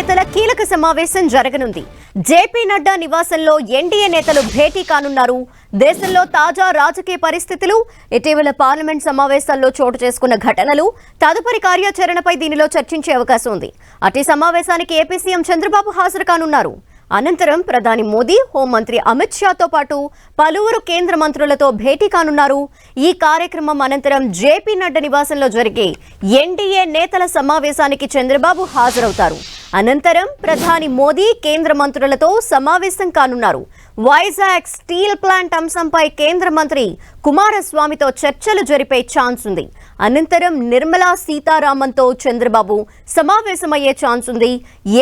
నేతల కీలక సమావేశం జరగనుంది. జేపీ నడ్డా నివాసంలో ఎన్డీఏ నేతలు భేటీ కానున్నారు. దేశంలో తాజా రాజకీయ పరిస్థితులు, ఇటీవల పార్లమెంట్ సమావేశాల్లో చోటు చేసుకున్న ఘటనలు, తదుపరి కార్యాచరణపై దీనిలో చర్చించే అవకాశం ఉంది. అటు సమావేశానికి ఏపీ సీఎం చంద్రబాబు హాజరు కానున్నారు. అనంతరం ప్రధాని మోదీ, హోంమంత్రి అమిత్ షాతో పాటు పలువురు కేంద్ర మంత్రులతో భేటీ కానున్నారు. ఈ కార్యక్రమం అనంతరం జేపీ నడ్డా నివాసంలో జరిగే ఎన్డీఏ నేతల సమావేశానికి చంద్రబాబు హాజరవుతారు. అనంతరం ప్రధాని మోదీ కేంద్ర మంత్రులతో సమావేశం కానున్నారు. వైజాగ్ స్టీల్ ప్లాంట్ అంశంపై కేంద్ర మంత్రి కుమారస్వామితో చర్చలు జరిపే ఛాన్స్ ఉంది. అనంతరం నిర్మలా సీతారామన్తో చంద్రబాబు సమావేశమయ్యే ఛాన్స్ ఉంది.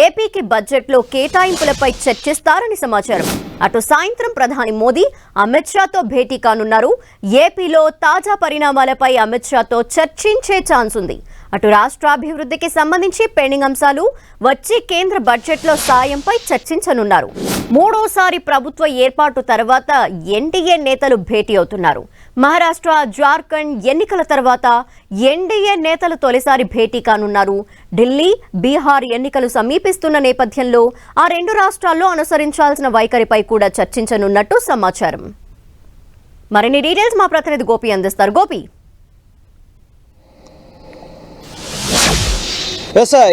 ఏపీకి బడ్జెట్లో కేటాయింపులపై చర్చిస్తారని సమాచారం. అటు సాయంత్రం ప్రధాని మోదీ అమిత్ షాతో భేటీ కానున్నారు. ఏపీలో తాజా పరిణామాలపై అమిత్ షాతో చర్చించే ఛాన్స్ ఉంది. అటు రాష్ట్రాభివృద్ధికి సంబంధించి పెండింగ్ అంశాలు, వచ్చే కేంద్ర బడ్జెట్లో సాయంపై చర్చించనున్నారు. మూడోసారి ప్రభుత్వ ఏర్పాటు తర్వాత ఎన్డీఏ నేతలు భేటీ అవుతున్నారు. మహారాష్ట్ర, జార్ఖండ్ ఎన్నికల తర్వాత ఎన్డీఏ నేతలు తొలిసారి భేటీ కానున్నారు. ఢిల్లీ, బీహార్ ఎన్నికలు సమీపిస్తున్న నేపథ్యంలో ఆ రెండు రాష్ట్రాల్లో అనుసరించాల్సిన వైఖరిపై కూడా చర్చించనున్నట్టు సమాచారం. మరిన్ని డీటెయిల్స్ మా ప్రతినిధి గోపి అందిస్తారు. గోపి,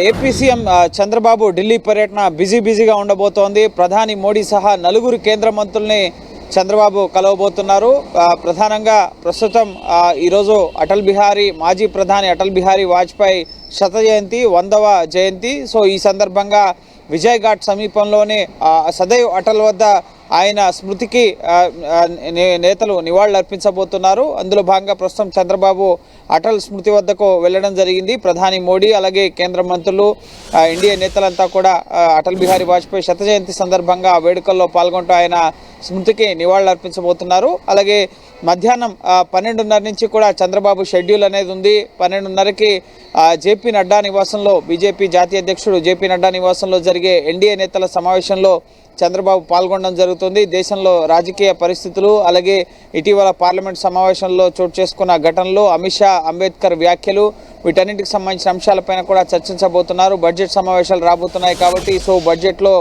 ఏపీ సీఎం చంద్రబాబు ఢిల్లీ పర్యటన బిజీగా ఉండబోతోంది. ప్రధాని మోడీ సహా నలుగురు కేంద్ర మంత్రుల్ని చంద్రబాబు కలవబోతున్నారు. ప్రధానంగా ప్రస్తుతం ఈరోజు మాజీ ప్రధాని అటల్ బిహారీ వాజ్పేయి శత జయంతి, 100వ జయంతి. సో ఈ సందర్భంగా విజయ్ ఘాట్ సమీపంలోని సదైవ్ అటల్ వద్ద ఆయన స్మృతికి నేతలు నివాళులర్పించబోతున్నారు. అందులో భాగంగా ప్రస్తుతం చంద్రబాబు అటల్ స్మృతి వద్దకు వెళ్లడం జరిగింది. ప్రధాని మోడీ అలాగే కేంద్ర మంత్రులు, ఎన్డీఏ నేతలంతా కూడా అటల్ బిహారీ వాజ్పేయి శత జయంతి సందర్భంగా వేడుకల్లో పాల్గొంటూ ఆయన స్మృతికి నివాళులర్పించబోతున్నారు. అలాగే మధ్యాహ్నం 12:30 నుంచి కూడా చంద్రబాబు షెడ్యూల్ అనేది ఉంది. 12:30కి జేపీ నడ్డా నివాసంలో, బీజేపీ జాతీయ అధ్యక్షుడు జేపీ నడ్డా నివాసంలో జరిగే ఎన్డీఏ నేతల సమావేశంలో చంద్రబాబు పాల్గొనడం జరుగుతుంది. దేశంలో రాజకీయ పరిస్థితులు, అలాగే ఇటీవల పార్లమెంట్ సమావేశంలో చోటు చేసుకున్న ఘటనలు, అమిత్ షా, అంబేద్కర్ వ్యాఖ్యలు, వీటన్నింటికి సంబంధించిన అంశాలపైన కూడా చర్చించబోతున్నారు. బడ్జెట్ సమావేశాలు రాబోతున్నాయి కాబట్టి సో బడ్జెట్లో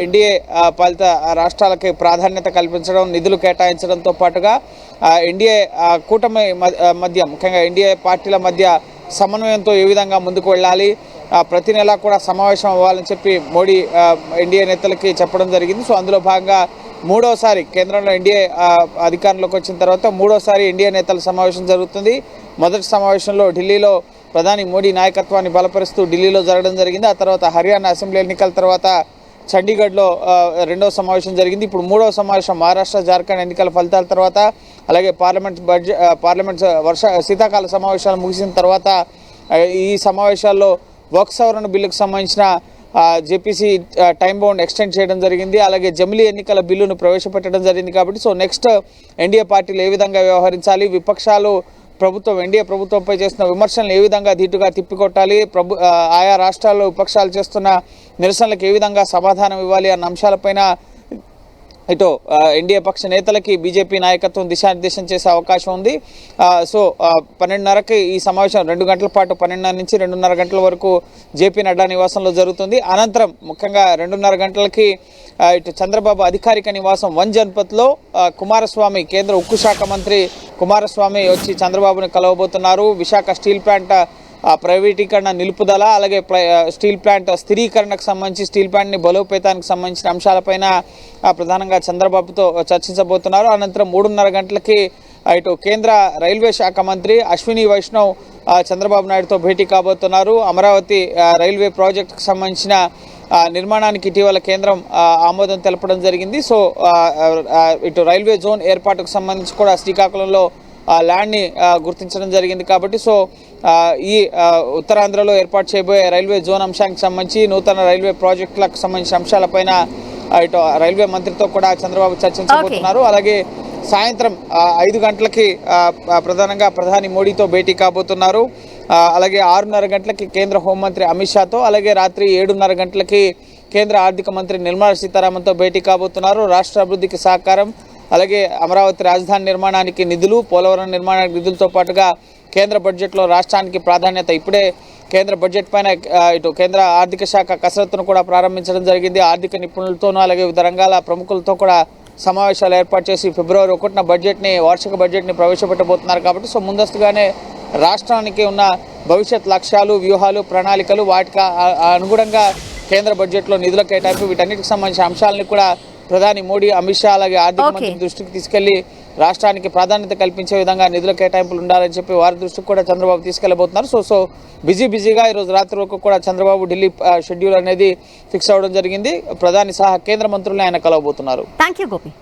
ఎన్డీఏ పాలిత రాష్ట్రాలకి ప్రాధాన్యత కల్పించడం, నిధులు కేటాయించడంతో పాటుగా ఎన్డీఏ కూటమి మధ్య, ముఖ్యంగా ఎన్డీఏ పార్టీల మధ్య సమన్వయంతో ఏ విధంగా ముందుకు వెళ్ళాలి, ప్రతి నెలా కూడా సమావేశం అవ్వాలని చెప్పి మోడీ ఎన్డీఏ నేతలకి చెప్పడం జరిగింది. సో అందులో భాగంగా మూడోసారి కేంద్రంలో ఎన్డీఏ అధికారంలోకి వచ్చిన తర్వాత మూడోసారి ఎన్డీఏ నేతల సమావేశం జరుగుతుంది. మొదటి సమావేశంలో ఢిల్లీలో ప్రధాని మోడీ నాయకత్వాన్ని బలపరుస్తూ ఢిల్లీలో జరగడం జరిగింది. ఆ తర్వాత హర్యానా అసెంబ్లీ ఎన్నికల తర్వాత చండీగఢ్లో రెండవ సమావేశం జరిగింది. ఇప్పుడు మూడవ సమావేశం మహారాష్ట్ర, జార్ఖండ్ ఎన్నికల ఫలితాల తర్వాత, అలాగే పార్లమెంట్ శీతాకాల సమావేశాలు ముగిసిన తర్వాత ఈ సమావేశాల్లో వక్ఫ్ సవరణ బిల్లుకు సంబంధించిన జేపీసీ టైం బౌండ్ ఎక్స్టెండ్ చేయడం జరిగింది. అలాగే జమిలీ ఎన్నికల బిల్లును ప్రవేశపెట్టడం జరిగింది. కాబట్టి సో నెక్స్ట్ ఎన్డీఏ పార్టీలు ఏ విధంగా వ్యవహరించాలి, విపక్షాలు ఎన్డీఏ ప్రభుత్వంపై చేస్తున్న విమర్శలను ఏ విధంగా ధీటుగా తిప్పికొట్టాలి, ఆయా రాష్ట్రాల్లో విపక్షాలు చేస్తున్న నిరసనలకు ఏ విధంగా సమాధానం ఇవ్వాలి అన్న అంశాలపైన ఇటు ఎన్డీఏ పక్ష నేతలకి బీజేపీ నాయకత్వం దిశానిర్దేశం చేసే అవకాశం ఉంది. సో 12:30కి ఈ సమావేశం 2 గంటల పాటు 12:30 నుంచి 2:30 గంటల వరకు జేపీ నడ్డా నివాసంలో జరుగుతుంది. అనంతరం ముఖ్యంగా 2:30 గంటలకి ఇటు చంద్రబాబు అధికారిక నివాసం వన్ జన్పథ్లో కుమారస్వామి, కేంద్ర ఉక్కు శాఖ మంత్రి కుమారస్వామి వచ్చి చంద్రబాబుని కలవబోతున్నారు. విశాఖ స్టీల్ ప్లాంట్ ప్రైవేటీకరణ నిలుపుదల, అలాగే స్టీల్ ప్లాంట్ స్థిరీకరణకు సంబంధించి, స్టీల్ ప్లాంట్ని బలోపేతానికి సంబంధించిన అంశాలపైన ప్రధానంగా చంద్రబాబుతో చర్చించబోతున్నారు. అనంతరం 3:30 గంటలకి ఇటు కేంద్ర రైల్వే శాఖ మంత్రి అశ్విని వైష్ణవ్ చంద్రబాబు నాయుడుతో భేటీ కాబోతున్నారు. అమరావతి రైల్వే ప్రాజెక్టుకు సంబంధించిన నిర్మాణానికి ఇటీవల కేంద్రం ఆమోదం తెలపడం జరిగింది. సో ఇటు రైల్వే జోన్ ఏర్పాటుకు సంబంధించి కూడా శ్రీకాకుళంలో ల్యాండ్ని గుర్తించడం జరిగింది. కాబట్టి సో ఈ ఉత్తరాంధ్రలో ఏర్పాటు చేయబోయే రైల్వే జోన్ అంశానికి సంబంధించి, నూతన రైల్వే ప్రాజెక్టులకు సంబంధించిన అంశాలపైన ఇటు రైల్వే మంత్రితో కూడా చంద్రబాబు చర్చించబోతున్నారు. అలాగే సాయంత్రం 5 గంటలకి ప్రధానంగా ప్రధాని మోడీతో భేటీ కాబోతున్నారు. అలాగే 6:30 గంటలకి కేంద్ర హోంమంత్రి అమిత్ షాతో, అలాగే రాత్రి 7:30 గంటలకి కేంద్ర ఆర్థిక మంత్రి నిర్మలా సీతారామన్తో భేటీ కాబోతున్నారు. రాష్ట్ర అభివృద్ధికి సహకారం, అలాగే అమరావతి రాజధాని నిర్మాణానికి నిధులు, పోలవరం నిర్మాణానికి నిధులతో పాటుగా కేంద్ర బడ్జెట్లో రాష్ట్రానికి ప్రాధాన్యత. ఇప్పుడే కేంద్ర బడ్జెట్ పైన ఇటు కేంద్ర ఆర్థిక శాఖ కసరత్తును కూడా ప్రారంభించడం జరిగింది. ఆర్థిక నిపుణులతోనూ అలాగే వివిధ రంగాల ప్రముఖులతో కూడా సమావేశాలు ఏర్పాటు చేసి ఫిబ్రవరి 1న వార్షిక బడ్జెట్ని ప్రవేశపెట్టబోతున్నారు. కాబట్టి సో ముందస్తుగానే రాష్ట్రానికి ఉన్న భవిష్యత్ లక్ష్యాలు, వ్యూహాలు, ప్రణాళికలు వాటికి అనుగుణంగా కేంద్ర బడ్జెట్లో నిధుల కేటాయింపు వీటన్నిటికి సంబంధించిన అంశాలను కూడా ప్రధాని మోడీ, అమిత్ షా అలాగే ఆర్థిక మంత్రి దృష్టికి తీసుకెళ్లి రాష్ట్రానికి ప్రాధాన్యత కల్పించే విధంగా నిధుల కేటాయింపులు ఉండాలని చెప్పి వారి దృష్టికి కూడా చంద్రబాబు తీసుకెళ్లబోతున్నారు. సో బిజీగా ఈరోజు రాత్రి వరకు కూడా చంద్రబాబు ఢిల్లీ షెడ్యూల్ అనేది ఫిక్స్ అవ్వడం జరిగింది. ప్రధాని సహా కేంద్ర మంత్రుల్ని ఆయన కలవబోతున్నారు. థాంక్యూ గోపి.